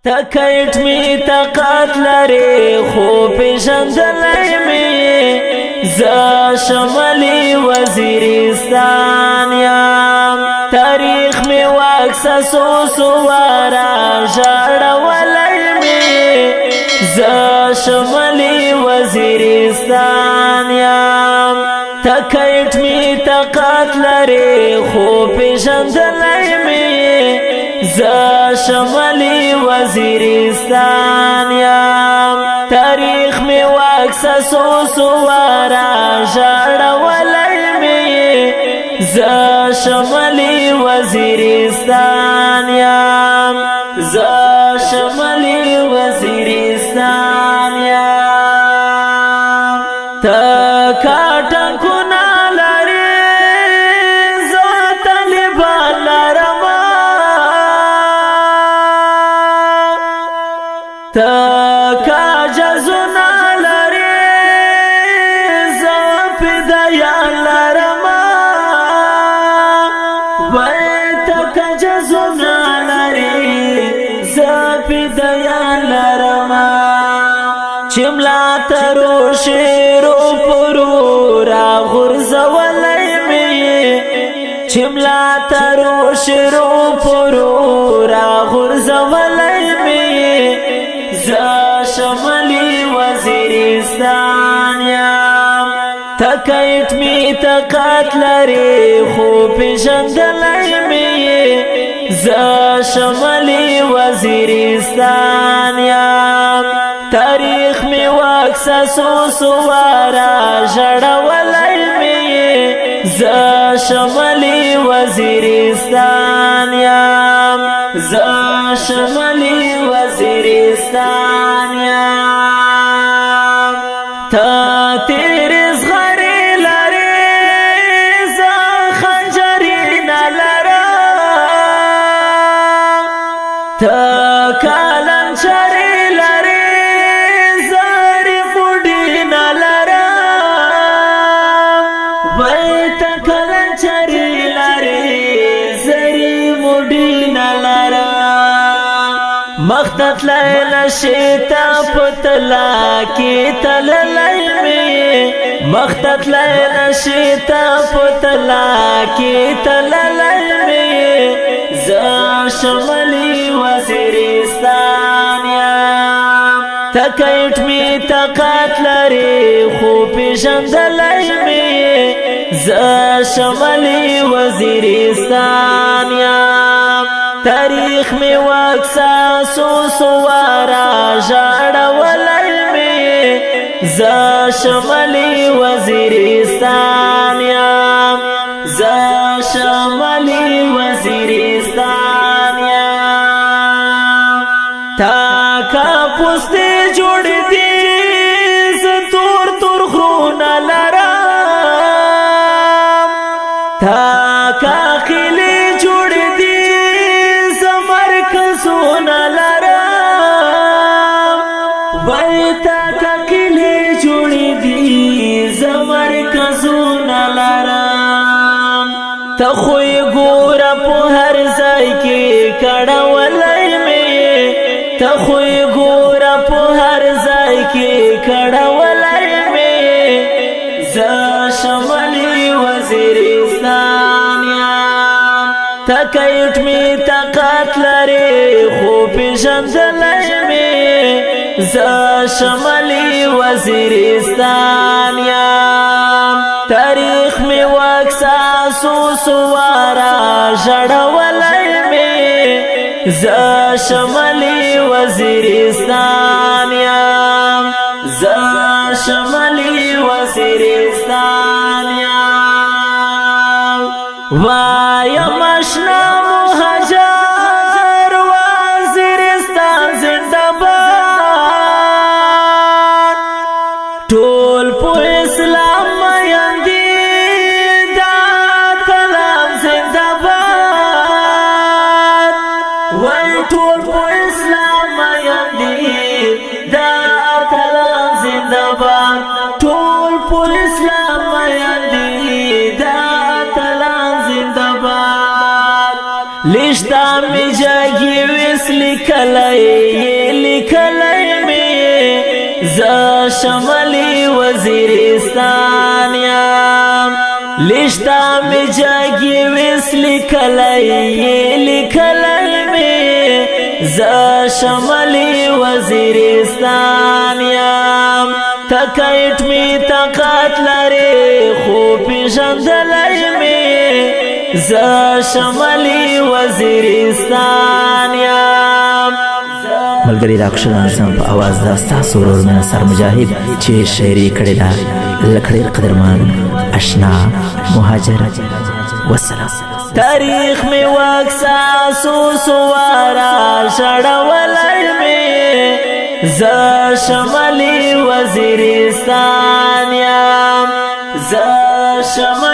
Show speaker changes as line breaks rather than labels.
تکیت می طاقت لري خو پیژندلای می ز شمالي وزیرستان یم تاریخ می واکس سوارا ژړولای می ز شمالي وزیرستان یم تکیت می طاقت لري خو پیژندلای می ز شمالي وزیرستان یم تاریخ می واکس سوارا ژړولای می ز شمالي وزیرستان یم ز شمالي وزیرستان یم تکاټن کنا لري ز طالبان لرما تکا جزنا لري ز فدایان لرما وای تکا جزنا لري ز فدایان لرما چملا ترو شیرو پرو را غرزولای می چملا ترو شیرو پرو را غرزولای می ز شمالي وزیرستان یم تکیت می طاقت لري خو پیژندلای می ز شمالي وزیرستان یم تاریخ می واکس سوارا ژړولای می ز شمالي وزیرستان یم ز شمالي وزیرستان یم تا تیرې زغرې لرې زه خنجرې نه لرم تا کالنچرې لرې زه ریفوډې نه لرم وای تا کالنچرې لرې زه ریفوډې نه لرم مختت لیل شیطا پتلا کی تللی می مختت لیل شیطا پتلا کی تللی می ز شمالي وزیرستان یم تکیت می طاقت لري خو پیژندلای می ز شمالي وزیرستان یم تاریخ می واکس سوارا ژړولای می ز شمالي وزیرستان یم ز شمالي وزیرستان یم تا کا پوسته جوړ دی ز تور تور خرونه لرم تا کا خلی جوړ دی سونا لرم وای تا کلی جوړی دی زمر کزونا لرم ته خو ګور په هر ځای کې کړهولای می ته خو ګور په هر ځای کې کړهولای می ز شمالي وزیرستان یم تکیت می طاقت لري خو پیژندلای می ز شمالي وزیرستان یم تاریخ می واکس سوارا ژړولای می ز شمالي وزیرستان یم ز شمالي وزیرستان یم وایم اشنا مهاجر وزیرستان زنده باد ټول په اسلام مایندې دا کلام زنده باد وای ټول په اسلام مایندې دا کلام زنده باد ټول په اسلام مایندې دا کلام زنده باد لشتا می جاگی ویس لکھلائی میں زا شمالی وزیرستان یام لشتا می جاگی ویس لکھلائی میں زا شمالی وزیرستان یام تکایت می طاقت لري خو پیژندلای می زا شمالی وزیرستان یام
ملګری راکشل نظام په आवाज دا ستاسو ورور مې نصر مجاهد چې شاعري کړې ده لکړې قدرمان آشنا مهاجر والسلام
تاریخ میں واکساسو سوارا شڑولای میں زا شمالی وزیرستان یام زا شمالی